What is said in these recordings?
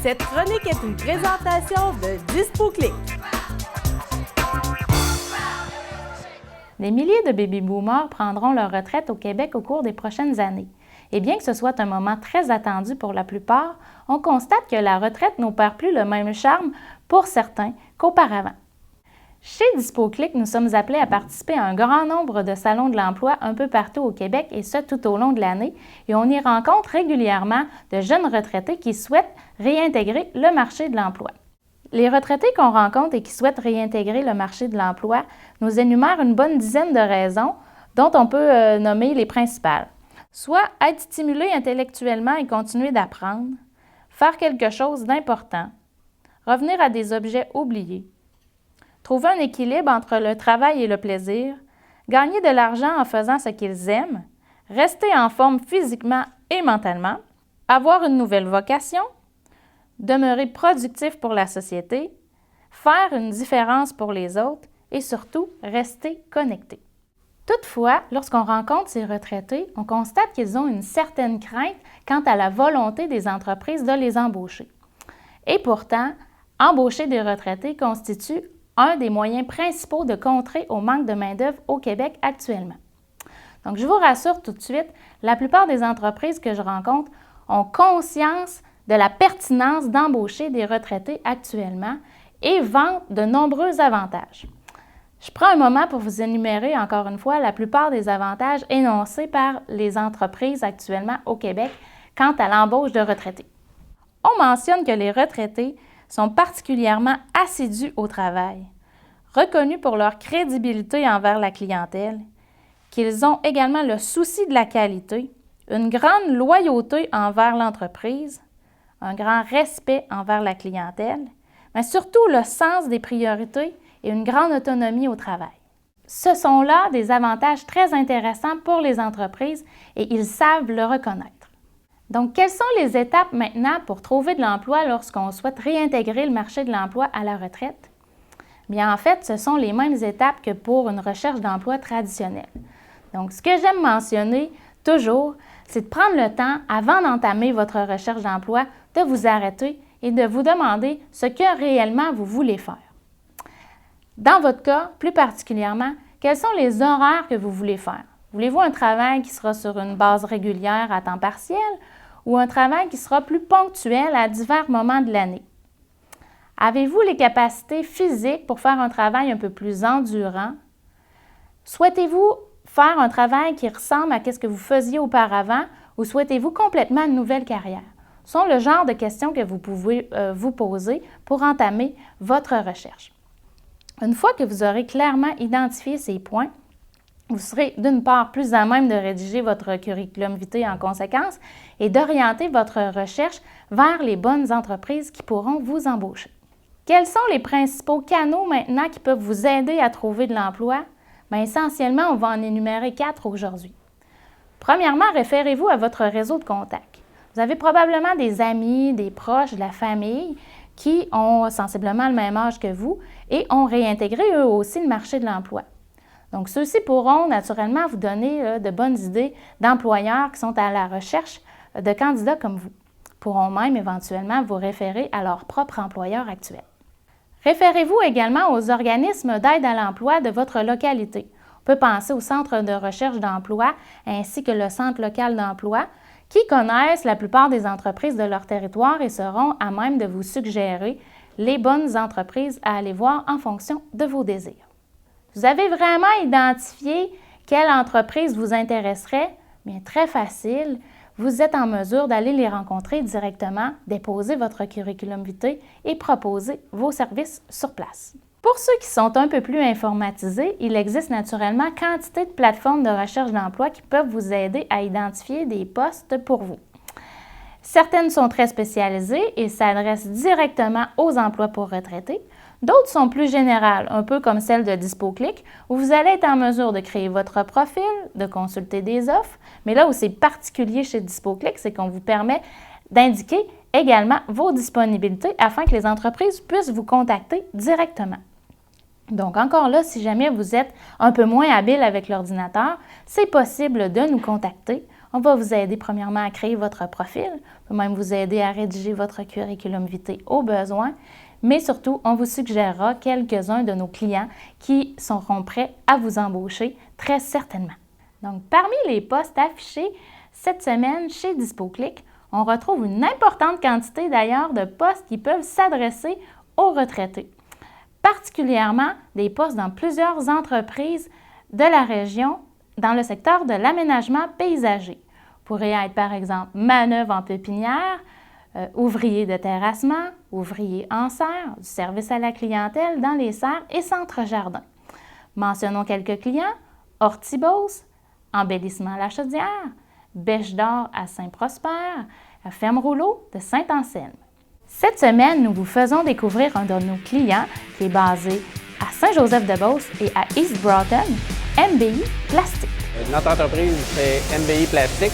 Cette chronique est une présentation de DispoClick. Des milliers de baby-boomers prendront leur retraite au Québec au cours des prochaines années. Et bien que ce soit un moment très attendu pour la plupart, on constate que la retraite n'opère plus le même charme pour certains qu'auparavant. Chez DispoClick, nous sommes appelés à participer à un grand nombre de salons de l'emploi un peu partout au Québec et ce tout au long de l'année et on y rencontre régulièrement de jeunes retraités qui souhaitent réintégrer le marché de l'emploi. Les retraités qu'on rencontre et qui souhaitent réintégrer le marché de l'emploi nous énumèrent une bonne dizaine de raisons dont on peut nommer les principales. Soit être stimulé intellectuellement et continuer d'apprendre, faire quelque chose d'important, revenir à des objets oubliés, trouver un équilibre entre le travail et le plaisir, gagner de l'argent en faisant ce qu'ils aiment, rester en forme physiquement et mentalement, avoir une nouvelle vocation, demeurer productif pour la société, faire une différence pour les autres et surtout rester connecté. Toutefois, lorsqu'on rencontre ces retraités, on constate qu'ils ont une certaine crainte quant à la volonté des entreprises de les embaucher. Et pourtant, embaucher des retraités constitue un des moyens principaux de contrer au manque de main-d'œuvre au Québec actuellement. Donc, je vous rassure tout de suite, la plupart des entreprises que je rencontre ont conscience de la pertinence d'embaucher des retraités actuellement et vantent de nombreux avantages. Je prends un moment pour vous énumérer encore une fois la plupart des avantages énoncés par les entreprises actuellement au Québec quant à l'embauche de retraités. On mentionne que les retraités sont particulièrement assidus au travail, reconnus pour leur crédibilité envers la clientèle, qu'ils ont également le souci de la qualité, une grande loyauté envers l'entreprise, un grand respect envers la clientèle, mais surtout le sens des priorités et une grande autonomie au travail. Ce sont là des avantages très intéressants pour les entreprises et ils savent le reconnaître. Donc, quelles sont les étapes maintenant pour trouver de l'emploi lorsqu'on souhaite réintégrer le marché de l'emploi à la retraite? Bien, en fait, ce sont les mêmes étapes que pour une recherche d'emploi traditionnelle. Donc, ce que j'aime mentionner toujours, c'est de prendre le temps, avant d'entamer votre recherche d'emploi, de vous arrêter et de vous demander ce que réellement vous voulez faire. Dans votre cas, plus particulièrement, quels sont les horaires que vous voulez faire? Voulez-vous un travail qui sera sur une base régulière à temps partiel ou un travail qui sera plus ponctuel à divers moments de l'année? Avez-vous les capacités physiques pour faire un travail un peu plus endurant? Souhaitez-vous faire un travail qui ressemble à ce que vous faisiez auparavant ou souhaitez-vous complètement une nouvelle carrière? Ce sont le genre de questions que vous pouvez vous poser pour entamer votre recherche. Une fois que vous aurez clairement identifié ces points, vous serez d'une part plus à même de rédiger votre curriculum vitae en conséquence et d'orienter votre recherche vers les bonnes entreprises qui pourront vous embaucher. Quels sont les principaux canaux maintenant qui peuvent vous aider à trouver de l'emploi? Bien, essentiellement, on va en énumérer 4 aujourd'hui. Premièrement, référez-vous à votre réseau de contacts. Vous avez probablement des amis, des proches, de la famille qui ont sensiblement le même âge que vous et ont réintégré eux aussi le marché de l'emploi. Donc, ceux-ci pourront naturellement vous donner de bonnes idées d'employeurs qui sont à la recherche de candidats comme vous. Pourront même éventuellement vous référer à leur propre employeur actuel. Référez-vous également aux organismes d'aide à l'emploi de votre localité. On peut penser au Centre de recherche d'emploi ainsi que le Centre local d'emploi qui connaissent la plupart des entreprises de leur territoire et seront à même de vous suggérer les bonnes entreprises à aller voir en fonction de vos désirs. Vous avez vraiment identifié quelle entreprise vous intéresserait? Bien, très facile. Vous êtes en mesure d'aller les rencontrer directement, déposer votre curriculum vitae et proposer vos services sur place. Pour ceux qui sont un peu plus informatisés, il existe naturellement quantité de plateformes de recherche d'emploi qui peuvent vous aider à identifier des postes pour vous. Certaines sont très spécialisées et s'adressent directement aux emplois pour retraités. D'autres sont plus générales, un peu comme celle de DispoClick, où vous allez être en mesure de créer votre profil, de consulter des offres. Mais là où c'est particulier chez DispoClick, c'est qu'on vous permet d'indiquer également vos disponibilités afin que les entreprises puissent vous contacter directement. Donc, encore là, si jamais vous êtes un peu moins habile avec l'ordinateur, c'est possible de nous contacter. On va vous aider premièrement à créer votre profil, on peut même vous aider à rédiger votre curriculum vitae au besoin, mais surtout, on vous suggérera quelques-uns de nos clients qui seront prêts à vous embaucher très certainement. Donc, parmi les postes affichés cette semaine chez DispoClick, on retrouve une importante quantité d'ailleurs de postes qui peuvent s'adresser aux retraités, particulièrement des postes dans plusieurs entreprises de la région dans le secteur de l'aménagement paysager. Pourrait être par exemple manœuvre en pépinière, ouvrier de terrassement, ouvrier en serre, du service à la clientèle dans les serres et centres jardins. Mentionnons quelques clients: Hortibos, embellissement à la Chaudière, Bêche d'Or à Saint-Prosper, la ferme Rouleau de Saint-Anselme. Cette semaine, nous vous faisons découvrir un de nos clients qui est basé à Saint-Joseph-de-Beauce et à East Broughton, MBI Plastique. Notre entreprise, c'est MBI Plastique.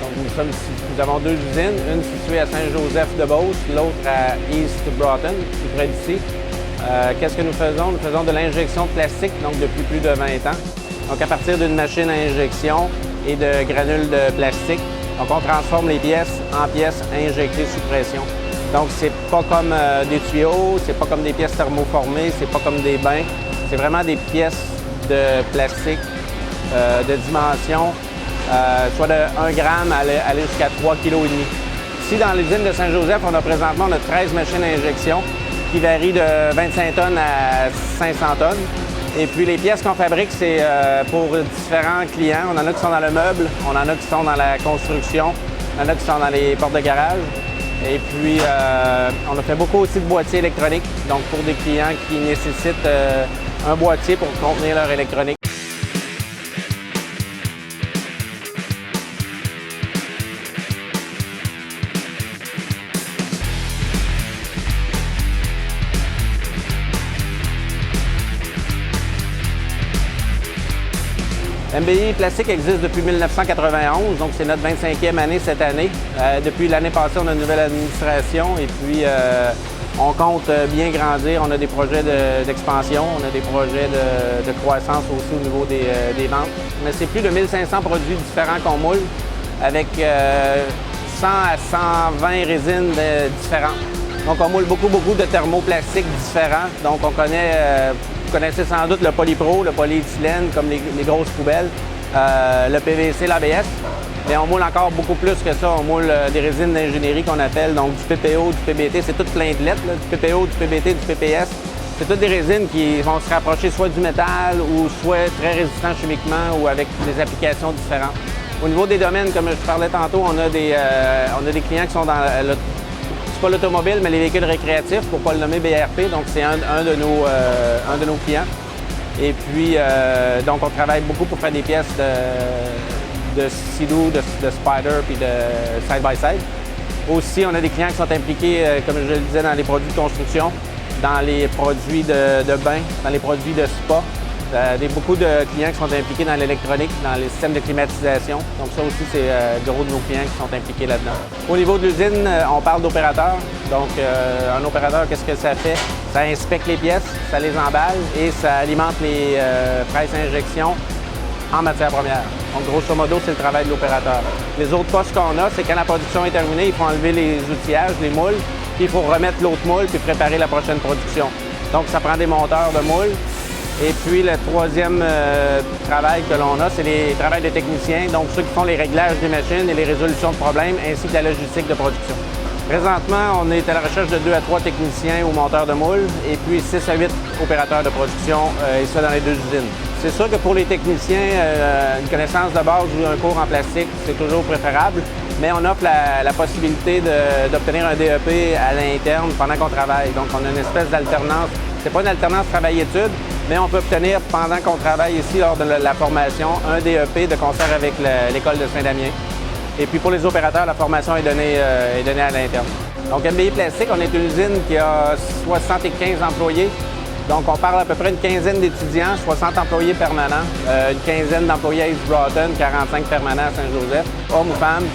Donc, nous avons deux usines, une située à Saint-Joseph-de-Beauce, l'autre à East Broughton, tout près d'ici. Qu'est-ce que nous faisons? Nous faisons de l'injection de plastique, donc depuis plus de 20 ans. Donc, à partir d'une machine à injection et de granules de plastique, donc on transforme les pièces en pièces injectées sous pression. Donc, c'est pas comme des tuyaux, c'est pas comme des pièces thermoformées, c'est pas comme des bains. C'est vraiment des pièces de plastique de dimension, soit de 1 gramme aller jusqu'à 3,5 kg. Ici, dans l'usine de Saint-Joseph, on a présentement 13 machines à injection qui varient de 25 tonnes à 500 tonnes. Et puis, les pièces qu'on fabrique, c'est pour différents clients. On en a qui sont dans le meuble, on en a qui sont dans la construction, on en a qui sont dans les portes de garage. Et puis, on a fait beaucoup aussi de boîtiers électroniques, donc pour des clients qui nécessitent un boîtier pour contenir leur électronique. MBI Plastique existe depuis 1991, donc c'est notre 25e année cette année. Depuis l'année passée, on a une nouvelle administration et puis on compte bien grandir. On a des projets d'expansion, on a des projets de croissance aussi au niveau des ventes. Mais c'est plus de 1500 produits différents qu'on moule avec 100 à 120 résines différentes. Donc on moule beaucoup de thermoplastiques différents. Donc on connaît... Vous connaissez sans doute le polypro, le polyéthylène, comme les grosses poubelles, le PVC, l'ABS. Mais on moule encore beaucoup plus que ça. On moule des résines d'ingénierie qu'on appelle, donc du PPO, du PBT, c'est toutes plein de lettres, là, du PPO, du PBT, du PPS. C'est toutes des résines qui vont se rapprocher soit du métal ou soit très résistants chimiquement ou avec des applications différentes. Au niveau des domaines, comme je parlais tantôt, on a des clients qui sont dans pas l'automobile, mais les véhicules récréatifs, pour ne pas le nommer BRP, donc c'est un de nos clients. Et puis, donc on travaille beaucoup pour faire des pièces de Sea-Doo, de Spider, puis de Side-by-Side. Aussi, on a des clients qui sont impliqués, comme je le disais, dans les produits de construction, dans les produits de bain, dans les produits de spa. Beaucoup de clients qui sont impliqués dans l'électronique, dans les systèmes de climatisation. Donc ça aussi, c'est gros de nos clients qui sont impliqués là-dedans. Au niveau de l'usine, on parle d'opérateur. Donc un opérateur, qu'est-ce que ça fait? Ça inspecte les pièces, ça les emballe et ça alimente les presses à injection en matière première. Donc grosso modo, c'est le travail de l'opérateur. Les autres postes qu'on a, c'est quand la production est terminée, il faut enlever les outillages, les moules, puis il faut remettre l'autre moule puis préparer la prochaine production. Donc ça prend des monteurs de moules. Et puis, le troisième travail que l'on a, c'est les travails de techniciens, donc ceux qui font les réglages des machines et les résolutions de problèmes, ainsi que la logistique de production. Présentement, on est à la recherche de 2 à 3 techniciens ou monteurs de moules, et puis 6 à 8 opérateurs de production, et ça dans les deux usines. C'est sûr que pour les techniciens, une connaissance de base ou un cours en plastique, c'est toujours préférable, mais on offre la possibilité d'obtenir un DEP à l'interne pendant qu'on travaille. Donc, on a une espèce d'alternance. C'est pas une alternance travail-études, mais on peut obtenir, pendant qu'on travaille ici, lors de la formation, un DEP de concert avec l'école de Saint-Damien. Et puis pour les opérateurs, la formation est donnée à l'interne. Donc MBI Plastique, on est une usine qui a 75 employés. Donc on parle à peu près une quinzaine d'étudiants, 60 employés permanents, une quinzaine d'employés à East Broughton, 45 permanents à Saint-Joseph, hommes ou femmes,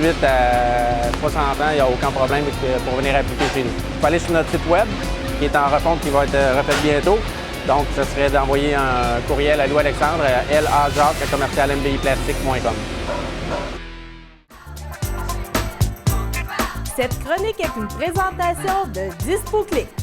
18 à 60 ans, il n'y a aucun problème pour venir appliquer chez nous. Il faut aller sur notre site web, qui est en refonte, qui va être refait bientôt. Donc, ce serait d'envoyer un courriel à Louis Alexandre à lajacques@mbiplastique.com. Cette chronique est une présentation de Dispo Click.